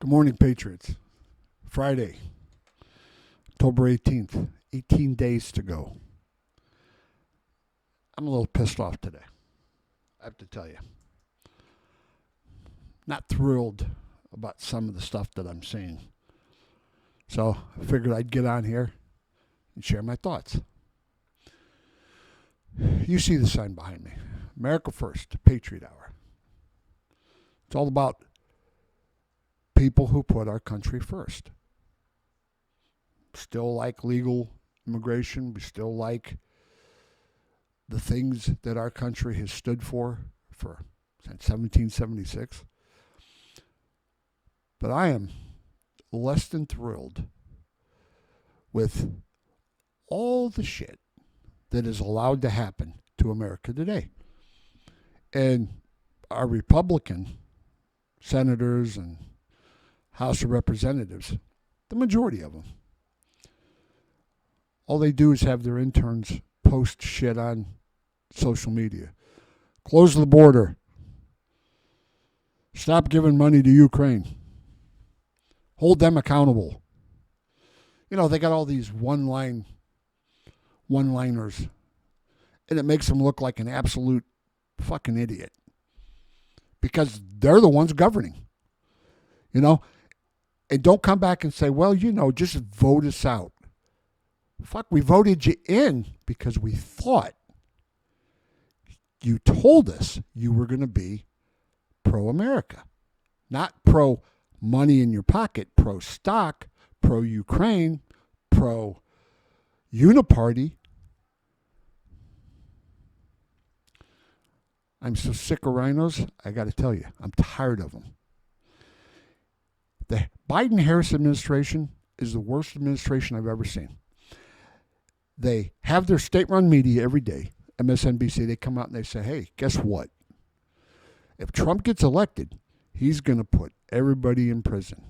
Good morning, Patriots. Friday, October 18th, 18 days to go. I'm a little pissed off today, I have to tell you. Not thrilled about some of the stuff that I'm seeing. So I figured I'd get on here and share my thoughts. You see the sign behind me. America First, Patriot Hour. It's all about people who put our country first. Still like legal immigration. We still like the things that our country has stood for since 1776. But I am less than thrilled with all the shit that is allowed to happen to America today. And our Republican senators and House of Representatives, the majority of them, all they do is have their interns post shit on social media. Close the border. Stop giving money to Ukraine. Hold them accountable. You know, they got all these one-liners, and it makes them look like an absolute fucking idiot because they're the ones governing, you know? And don't come back and say, well, you know, just vote us out. Fuck, we voted you in because we thought you told us you were going to be pro-America, not pro-money in your pocket, pro-stock, pro-Ukraine, pro-uniparty. I'm so sick of rhinos, I got to tell you, I'm tired of them. The Biden-Harris administration is the worst administration I've ever seen. They have their state-run media every day, MSNBC. They come out and they say, hey, guess what? If Trump gets elected, he's going to put everybody in prison.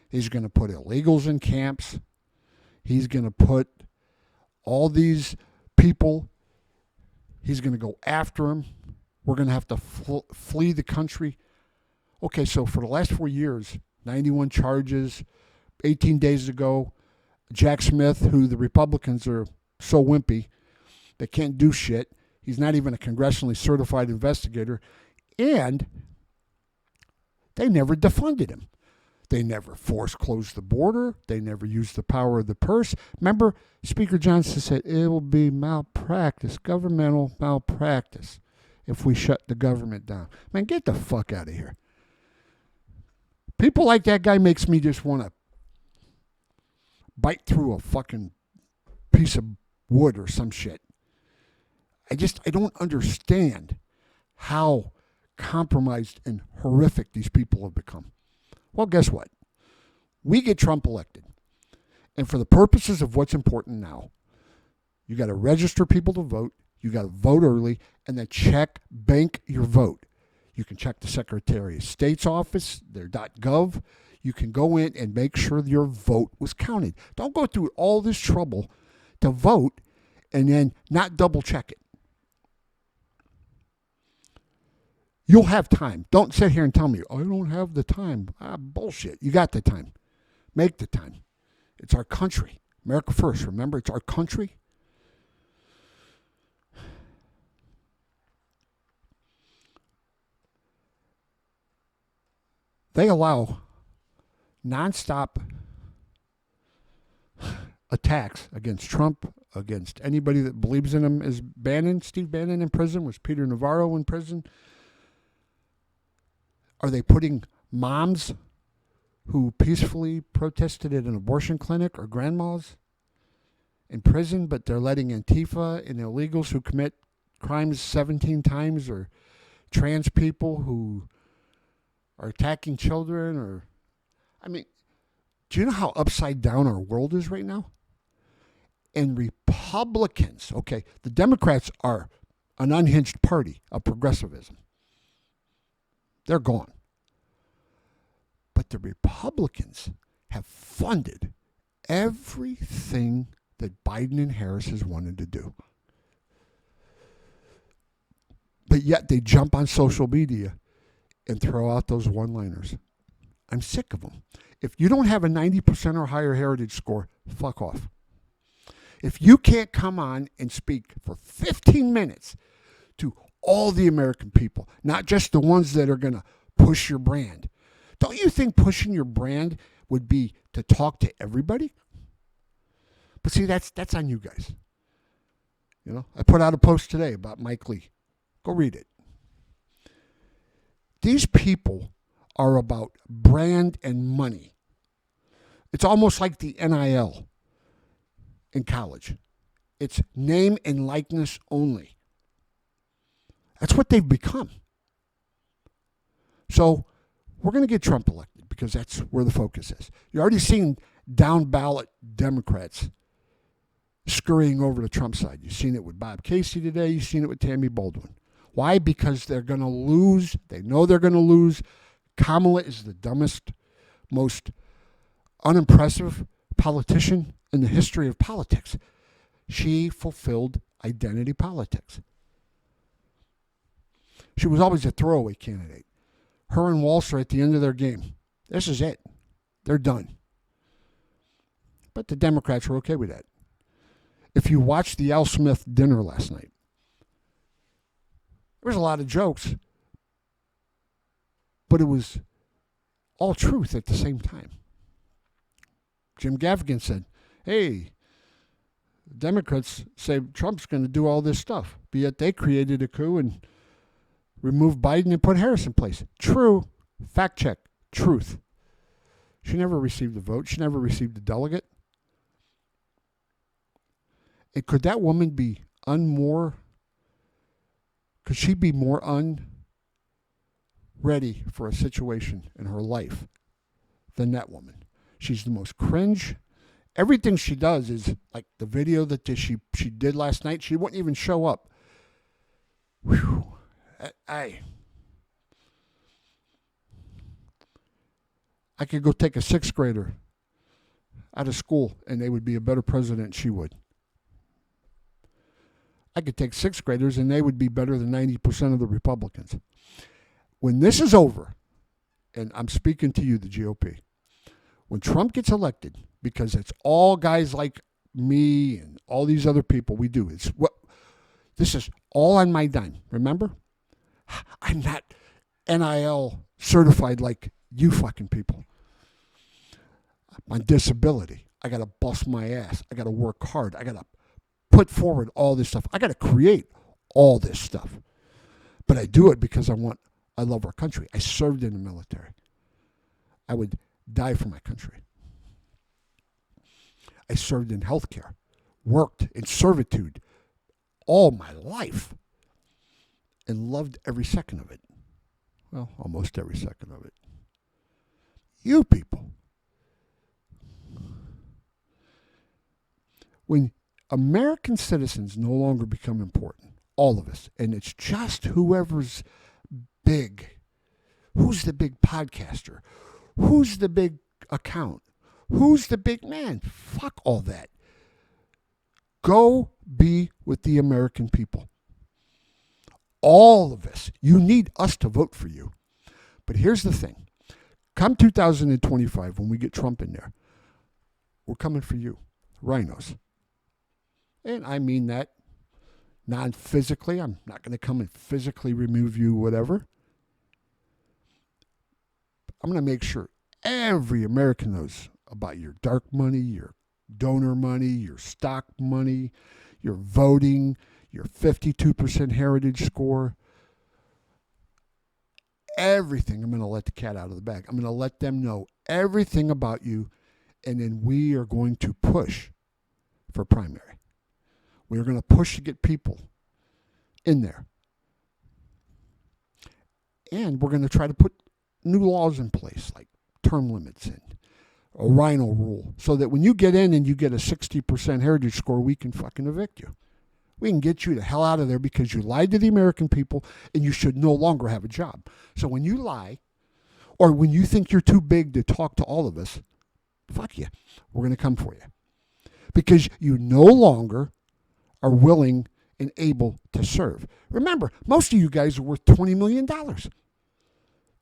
He's going to put illegals in camps. He's going to put all these people, he's going to go after them. We're going to have to flee the country. Okay, so for the last 4 years, 91 charges, 18 days ago, Jack Smith, who the Republicans are so wimpy, they can't do shit. He's not even a congressionally certified investigator. And they never defunded him. They never closed the border. They never used the power of the purse. Remember, Speaker Johnson said it will be malpractice, governmental malpractice, if we shut the government down. Man, get the fuck out of here. People like that guy makes me just want to bite through a fucking piece of wood or some shit. I don't understand how compromised and horrific these people have become. Well, guess what? We get Trump elected. And for the purposes of what's important now, you got to register people to vote, you got to vote early, and then bank your vote. You can check the Secretary of State's office, their .gov. You can go in and make sure your vote was counted. Don't go through all this trouble to vote and then not double check it. You'll have time. Don't sit here and tell me, I don't have the time. Bullshit. You got the time. Make the time. It's our country. America first. Remember, it's our country. They allow nonstop attacks against Trump, against anybody that believes in him. Is Steve Bannon in prison? Was Peter Navarro in prison? Are they putting moms who peacefully protested at an abortion clinic or grandmas in prison, but they're letting Antifa and illegals who commit crimes 17 times, or trans people who are attacking children? Or, I mean, do you know how upside down our world is right now? And Republicans, okay, the Democrats are an unhinged party of progressivism. They're gone. But the Republicans have funded everything that Biden and Harris has wanted to do. But yet they jump on social media and throw out those one-liners. I'm sick of them. If you don't have a 90% or higher heritage score, fuck off. If you can't come on and speak for 15 minutes to all the American people, not just the ones that are going to push your brand, don't you think pushing your brand would be to talk to everybody? But see, that's on you guys. You know, I put out a post today about Mike Lee. Go read it. These people are about brand and money. It's almost like the NIL in college. It's name and likeness only. That's what they've become. So we're going to get Trump elected because that's where the focus is. You're already seeing down ballot Democrats scurrying over to Trump's side. You've seen it with Bob Casey today. You've seen it with Tammy Baldwin. Why? Because they're going to lose. They know they're going to lose. Kamala is the dumbest, most unimpressive politician in the history of politics. She fulfilled identity politics. She was always a throwaway candidate. Her and Walsh are at the end of their game. This is it. They're done. But the Democrats were okay with that. If you watched the Al Smith dinner last night, there was a lot of jokes, but it was all truth at the same time. Jim Gaffigan said, hey, Democrats say Trump's going to do all this stuff, but yet they created a coup and removed Biden and put Harris in place. True. Fact check. Truth. She never received a vote. She never received a delegate. And could that woman be could she be more unready for a situation in her life than that woman? She's the most cringe. Everything she does is like the video that she did last night. She wouldn't even show up. Whew. I could go take a sixth grader out of school and they would be a better president than she would. I could take sixth graders and they would be better than 90% of the Republicans. When this is over, and I'm speaking to you, the GOP, when Trump gets elected, because it's all guys like me and all these other people we do. This is all on my dime, remember? I'm not NIL certified like you fucking people. I'm on disability. I got to bust my ass. I got to work hard. I got to put forward all this stuff. I got to create all this stuff. But I do it because I love our country. I served in the military. I would die for my country. I served in healthcare, worked in servitude all my life, and loved every second of it. Well, almost every second of it. You people. When American citizens no longer become important, all of us, and it's just whoever's big. Who's the big podcaster? Who's the big account? Who's the big man? Fuck all that. Go be with the American people. All of us. You need us to vote for you. But here's the thing. Come 2025, when we get Trump in there, we're coming for you, rhinos. And I mean that non-physically. I'm not going to come and physically remove you, whatever. I'm going to make sure every American knows about your dark money, your donor money, your stock money, your voting, your 52% heritage score. Everything. I'm going to let the cat out of the bag. I'm going to let them know everything about you, and then we are going to push for primary. We are going to push to get people in there. And we're going to try to put new laws in place, like term limits and a rhino rule, so that when you get in and you get a 60% heritage score, we can fucking evict you. We can get you the hell out of there because you lied to the American people and you should no longer have a job. So when you lie, or when you think you're too big to talk to all of us, fuck you. We're going to come for you. Because you no longer are willing and able to serve. Remember, most of you guys are worth $20 million.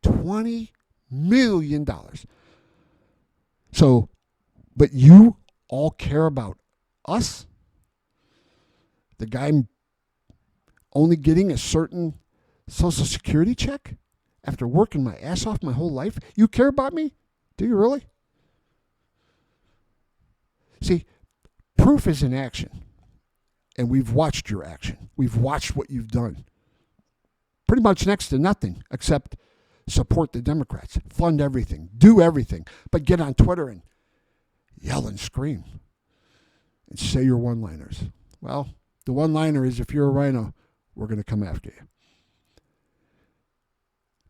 $20 $1 million. So, but you all care about us? The guy only getting a certain Social Security check after working my ass off my whole life? You care about me? Do you really? See, proof is in action. And we've watched your action. We've watched what you've done. Pretty much next to nothing except support the Democrats, fund everything, do everything, but get on Twitter and yell and scream and say your one-liners. Well, the one-liner is, if you're a rhino, we're going to come after you.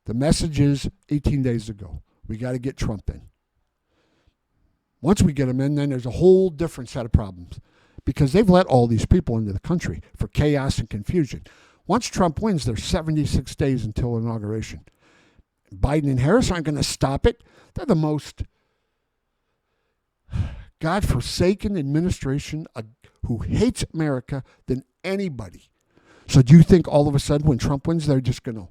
The message is 18 days ago. We got to get Trump in. Once we get him in, then there's a whole different set of problems because they've let all these people into the country for chaos and confusion. Once Trump wins, there's 76 days until inauguration. Biden and Harris aren't going to stop it. They're the most God-forsaken administration who hates America than anybody. So do you think all of a sudden when Trump wins, they're just going to,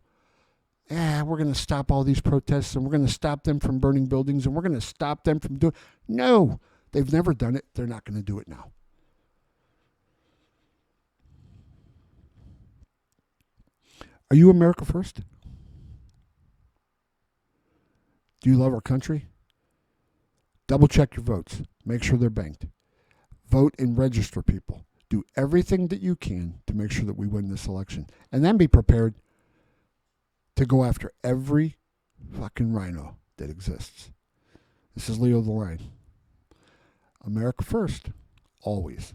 we're going to stop all these protests and we're going to stop them from burning buildings and we're going to stop them from doing... No, they've never done it. They're not going to do it now. Are you America first? Do you love our country? Double check your votes. Make sure they're banked. Vote and register people. Do everything that you can to make sure that we win this election. And then be prepared to go after every fucking rhino that exists. This is Leo the Lion. America first, always.